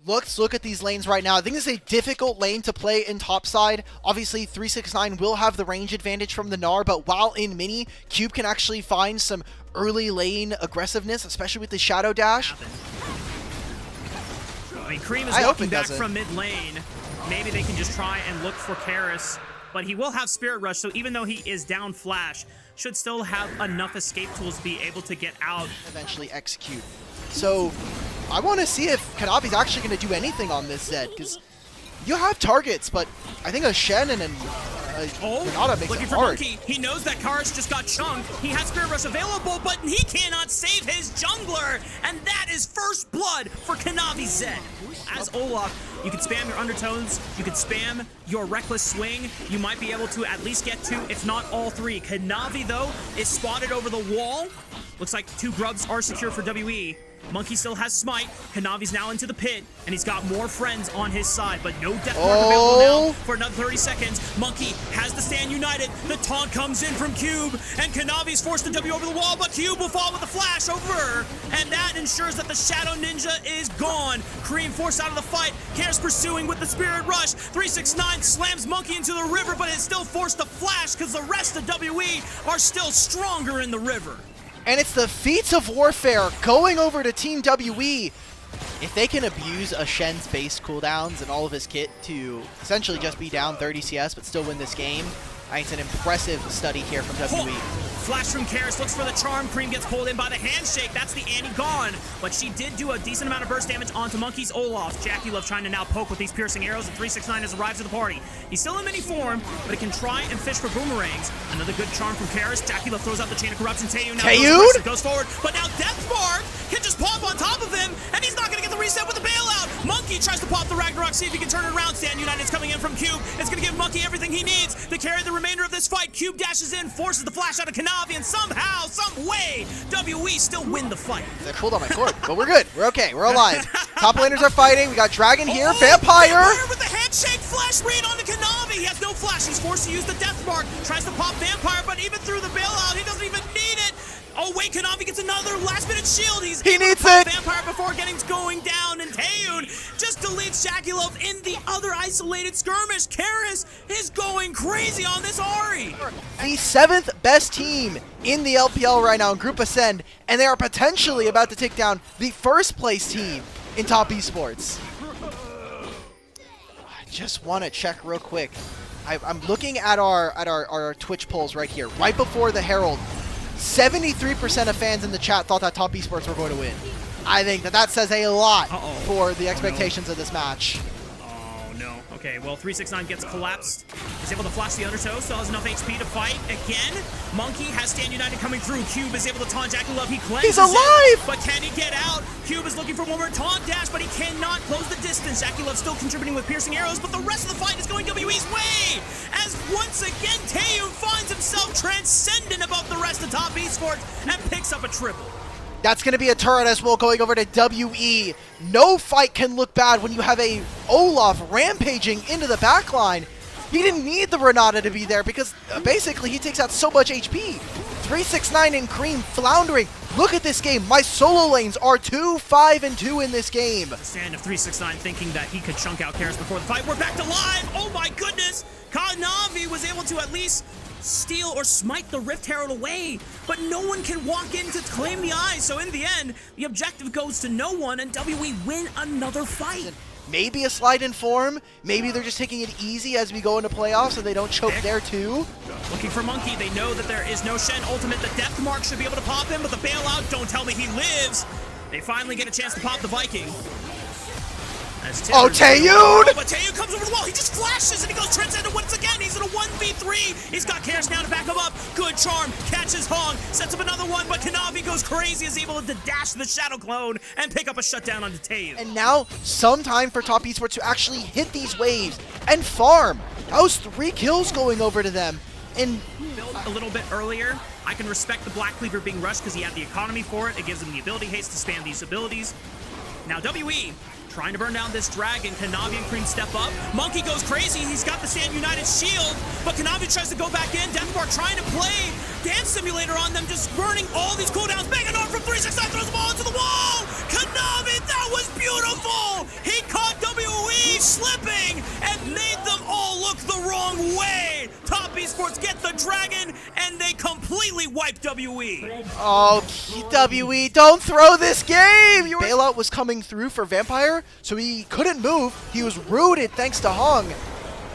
Let's look at these lanes right now. I think this is a difficult lane to play in topside. Obviously, 369 will have the range advantage from the Gnar, but while in mini, Cube can actually find some early lane aggressiveness, especially with the Shadow Dash. I mean, Cream is walking back from mid lane. Maybe they can just try and look for Karis, but he will have Spirit Rush, so even though he is down Flash, should still have enough escape tools to be able to get out. Eventually execute. So I want to see if Kanavi's actually going to do anything on this Zed, because you have targets, but I think a Shen and Renata makes it hard. Monkey. He knows that Karis just got chunked. He has Spirit Rush available, but he cannot save his jungler, and that is first blood for Kanavi Zed. As Olaf, you can spam your undertones, you can spam your reckless swing, you might be able to at least get two, if not all three. Kanavi, though, is spotted over the wall. Looks like 2 grubs are secure for WE. Monkey still has Smite. Kanavi's now into the pit, and he's got more friends on his side, but no death mark available now for another 30 seconds. Monkey has the stand united. The taunt comes in from Cube, and Kanavi's forced to W over the wall, but Cube will fall with the flash over, and that ensures that the Shadow Ninja is gone. Cream forced out of the fight. Karis pursuing with the Spirit Rush. 369 slams Monkey into the river, but it's still forced to flash because the rest of WE are still stronger in the river. And it's the Feats of Warfare going over to Team WE. If they can abuse a Shen's base cooldowns and all of his kit to essentially just be down 30 CS but still win this game, I think it's an impressive study here from WE. Flash from Karis looks for the charm. Cream gets pulled in by the handshake. That's the Annie gone. But she did do a decent amount of burst damage onto Monkey's Olaf. Jackie Love trying to now poke with these piercing arrows, and 369 has arrived to the party. He's still in mini form, but he can try and fish for boomerangs. Another good charm from Karis. Jackie Love throws out the chain of corruption. Taeyun goes forward, but now Deathmark can just pop on top of him, and he's not going to get the reset with the bailout. Monkey tries to pop the Ragnarok, see if he can turn it around. Stand United's coming in from Cube. It's going to give Monkey everything he needs to carry the remainder of this fight. Cube dashes in, forces the flash out of Kanavi, and somehow, some way, WE still win the fight. They're cooled on my court, but we're good. We're okay. We're alive. Top laners are fighting. We got Dragon here. Vampire with the handshake flash raid onto Kanavi. He has no flash. He's forced to use the Death Mark. Tries to pop Vampire, but even through the bailout, he doesn't even need it. Oh wait, Kanavi gets another last-minute shield. He needs it. Vampire before getting going down, and Taeyun just deletes Jackie Love in the other isolated skirmish. Karis is going crazy on this Ahri. The 7th best team in the LPL right now in Group Ascend, and they are potentially about to take down the 1st place team in top esports. I just want to check real quick. I'm looking at our Twitch polls right here, right before the Herald. 73% of fans in the chat thought that top esports were going to win. I think that says a lot for the expectations of this match. Oh no. Okay, well 369 gets collapsed. He's able to flash the undertow, still has enough HP to fight again. Monkey has Stand United coming through. Cube is able to taunt Jackie Love. He cleanses. He's alive! But can he get out? Cube is looking for one more taunt dash, but he cannot close the distance. Jackie Love still contributing with piercing arrows, but the rest of the fight is going WE's way. As once again, Taeyun finds himself transcendent above the rest of top esports and picks up a triple. That's going to be a turret as well going over to WE. No fight can look bad when you have a Olaf rampaging into the backline. He didn't need the Renata to be there because basically he takes out so much HP. 369 and Cream floundering. Look at this game. My solo lanes are 2-5-2 in this game. The stand of 369 thinking that he could chunk out Karis before the fight. We're back to live. Oh my goodness. Kanavi was able to at least steal or smite the Rift Herald away, but no one can walk in to claim the eye. So in the end, the objective goes to no one, and WE win another fight. Maybe a slide in form. Maybe they're just taking it easy as we go into playoffs so they don't choke there too. Looking for Monkey. They know that there is no Shen ultimate. The Death Mark should be able to pop him, but the bailout, don't tell me he lives. They finally get a chance to pop the Viking. Oh, Taeyun! But Taeyun comes over the wall. He just flashes and he goes transcendent once again. He's in a 1v3. He's got Karis now to back him up. Good charm. Catches Hong. Sets up another one, but Kanavi goes crazy. Is able to dash the Shadow Clone and pick up a shutdown onto Taeyun. And now, some time for top esports to actually hit these waves and farm. That was 3 kills going over to them. And built a little bit earlier. I can respect the Black Cleaver being rushed because he had the economy for it. It gives him the ability haste to spam these abilities. Now WE trying to burn down this dragon. Kanavi and Cream step up. Monkey goes crazy. He's got the Stand United shield, but Kanavi tries to go back in. Deathmark trying to play Dance Simulator on them, just burning all these cooldowns. Bang it on from 369, throws the ball into the wall. Kanavi, that was beautiful. He caught Esports get the dragon, and they completely wipe WE. Oh, WE, don't throw this game! Bailout was coming through for Vampire, so he couldn't move. He was rooted thanks to Hung.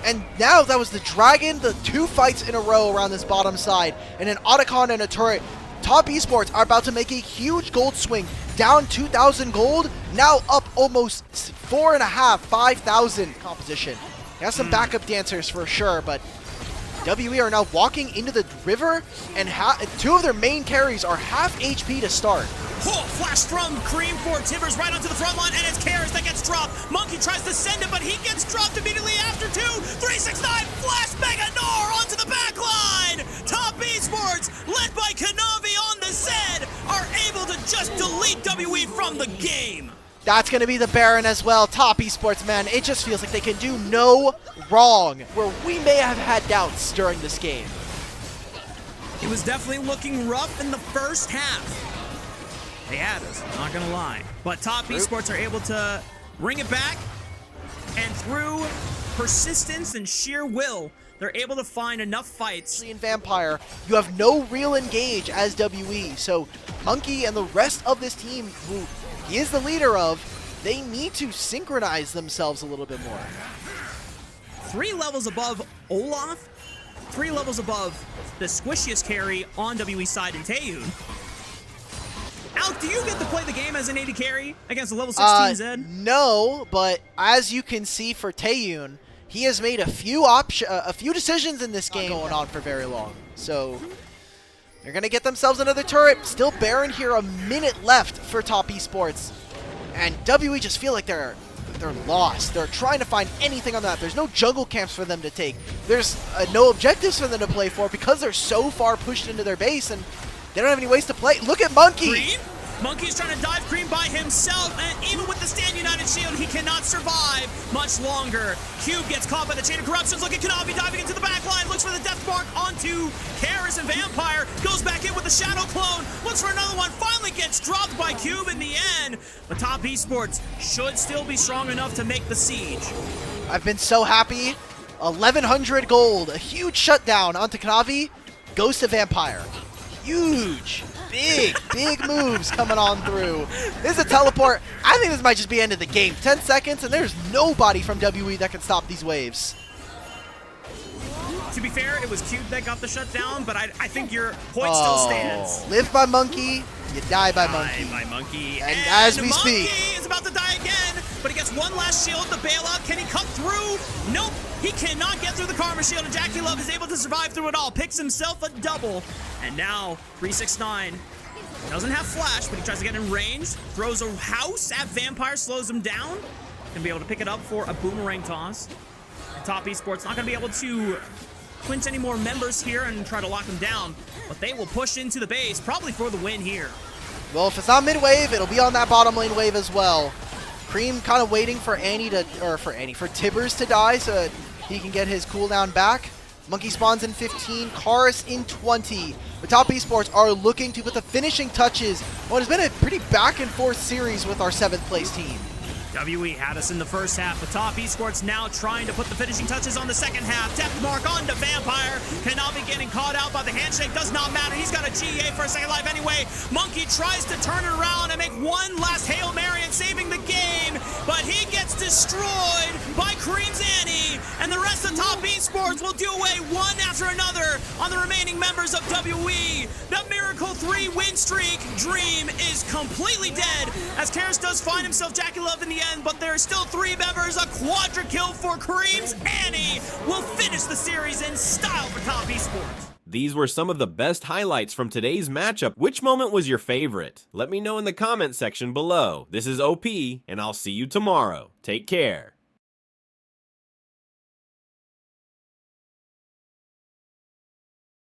And now that was the dragon, the 2 fights in a row around this bottom side, and an Otacon and a turret. Top Esports are about to make a huge gold swing, down 2,000 gold, now up almost 4.5, 5,000 composition. He has some backup dancers for sure, but WE are now walking into the river, and 2 of their main carries are half HP to start. Oh, flash from Cream for Tibbers right onto the front line, and it's Karis that gets dropped. Monkey tries to send it, but he gets dropped immediately after 2. 369, flash Mega Gnar onto the back line. Top Esports, led by Kanavi on the Zed, are able to just delete WE from the game. That's going to be the Baron as well. Top Esports, man, it just feels like they can do no wrong, where we may have had doubts during this game. It was definitely looking rough in the first half. They had us, not gonna lie. But Top Esports are able to bring it back, and through persistence and sheer will, they're able to find enough fights. In Vampire, you have no real engage as WE, so Monkey and the rest of this team, who he is the leader of, they need to synchronize themselves a little bit more. 3 levels above Olaf, 3 levels above the squishiest carry on WE side in Taehoon. Alec, do you get to play the game as an AD carry against a level 16 Zed? No, but as you can see for Taehoon, he has made a few decisions in this game going on for very long. So they're going to get themselves another turret. Still Baron here, a minute left for Top Esports. And WE just feel like they're lost. They're trying to find anything on that. There's no jungle camps for them to take. There's no objectives for them to play for because they're so far pushed into their base, and they don't have any ways to play. Look at Monkey! Cream? Monkey's trying to dive Cream by himself, and even with the Stand United shield, he cannot survive much longer. Cube gets caught by the Chain of Corruptions. Look at Kanavi diving into the back line, looks for the Death Mark onto Karis, and Vampire goes back in with the Shadow Clone, looks for another one, finally gets dropped by Cube in the end. But Top Esports should still be strong enough to make the siege. I've been so happy. 1,100 gold, a huge shutdown onto Kanavi, goes to Vampire. Huge, big moves coming on through. This is a teleport. I think this might just be end of the game. 10 seconds, and there's nobody from WE that can stop these waves. To be fair, it was Cube that got the shutdown, but I think your point still stands. Live by Monkey, you die by Monkey. Die by Monkey. And as we Monkey speak, is about to die again, but he gets one last shield, the bailout. Can he cut through? Nope, he cannot get through the Karma shield, and Jackie Love is able to survive through it all. Picks himself a double, and now 369 doesn't have flash, but he tries to get in range, throws a house at Vampire, slows him down, and be able to pick it up for a boomerang toss. Top Esports not going to be able to clinch any more members here and try to lock them down, but they will push into the base, probably for the win here. well, if it's not mid wave, it'll be on that bottom lane wave as well. Cream kind of waiting for for Tibbers to die so that he can get his cooldown back. Monkey spawns in 15, Karis in 20. But Top Esports are looking to put the finishing touches on what has been a pretty back and forth series with our 7th place team. WE had us in the first half, but Top Esports now trying to put the finishing touches on the second half. Death Mark onto Vampire. Kanavi getting caught out by the handshake. Does not matter. He's got a GA for a second life anyway. Monkey tries to turn it around and make one last Hail Mary and saving the game, but he gets destroyed by Cream's Annie, and the rest of Top Esports will do away one after another on the remaining members of WE. The Miracle 3 win streak dream is completely dead, as Karis does find himself Jackie Love in the end, but there are still 3 members. A quadra kill for Cream's Annie will finish the series in style for Top Esports. These were some of the best highlights from today's matchup. Which moment was your favorite? Let me know in the comment section below. This is OP, and I'll see you tomorrow. Take care.